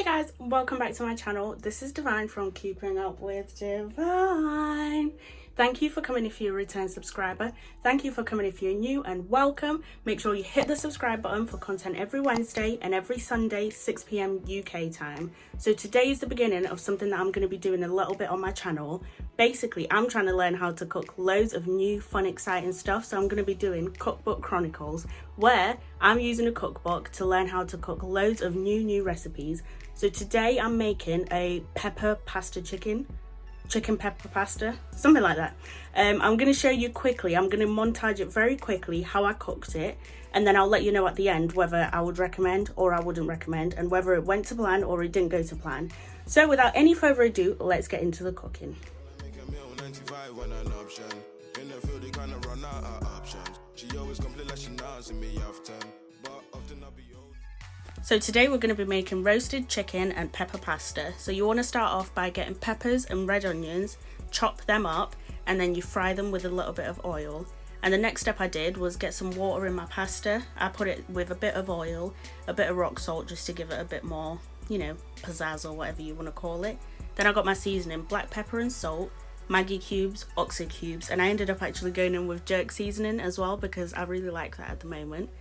Guys, welcome back to my channel. This is Divine from Keeping Up with Divine. Thank you for coming if you're a return subscriber. Thank you for coming if you're new, and welcome. Make sure you hit the subscribe button for content every Wednesday and every Sunday 6 p.m. UK time. So today is the beginning of something that I'm going to be doing a little bit on my channel. Basically, I'm trying to learn how to cook loads of new fun exciting stuff. So I'm going to be doing Cookbook Chronicles, where I'm using a cookbook to learn how to cook loads of new recipes. So today I'm making a pepper pasta chicken pepper pasta, something like that. I'm going to show you quickly, I'm going to montage it very quickly how I cooked it, and then I'll let you know at the end whether I would recommend or I wouldn't recommend, and whether it went to plan or it didn't go to plan. So without any further ado, let's get into the cooking. So today we're going to be making roasted chicken and pepper pasta. So you want to start off by getting peppers and red onions, chop them up, and then you fry them with a little bit of oil. And the next step I did was get some water in my pasta. I put it with a bit of oil, a bit of rock salt just to give it a bit more, you know, pizzazz or whatever you want to call it. Then I got my seasoning, black pepper and salt, Maggi cubes, oxy cubes, and I ended up actually going in with jerk seasoning as well because I really like that at the moment.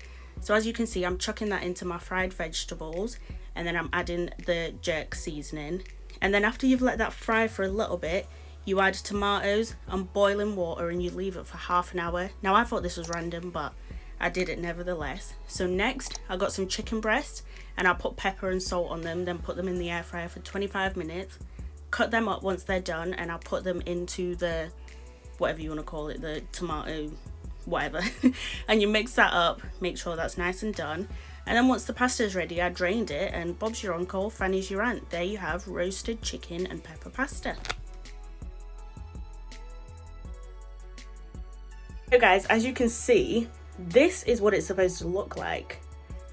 So as you can see, I'm chucking that into my fried vegetables, and then I'm adding the jerk seasoning. And then after you've let that fry for a little bit, you add tomatoes and boiling water, and you leave it for half an hour. Now I thought this was random, but I did it nevertheless. So next I got some chicken breasts, and I put pepper and salt on them, then put them in the air fryer for 25 minutes. Cut them up once they're done, and I'll put them into the, whatever you want to call it, the tomato whatever. And you mix that up, make sure that's nice and done, and then once the pasta is ready, I drained it, and Bob's your uncle, Fanny's your aunt. There you have roasted chicken and pepper pasta. So guys, as you can see, this is what it's supposed to look like,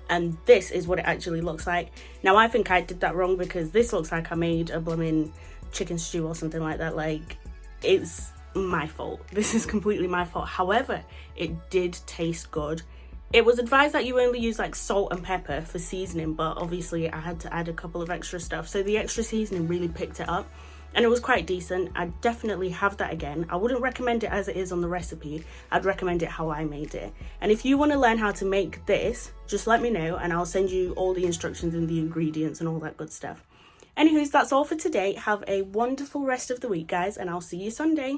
and this is what it actually looks like. Now I think I did that wrong because this looks like I made a blooming chicken stew or something like that. Like, it's my fault. This is completely my fault. However, it did taste good. It was advised that you only use like salt and pepper for seasoning, but obviously I had to add a couple of extra stuff, so the extra seasoning really picked it up, and it was quite decent. I'd definitely have that again. I wouldn't recommend it as it is on the recipe. I'd recommend it how I made it. And if you want to learn how to make this, just let me know and I'll send you all the instructions and the ingredients and all that good stuff. Anywho, that's all for today. Have a wonderful rest of the week, guys, and I'll see you Sunday.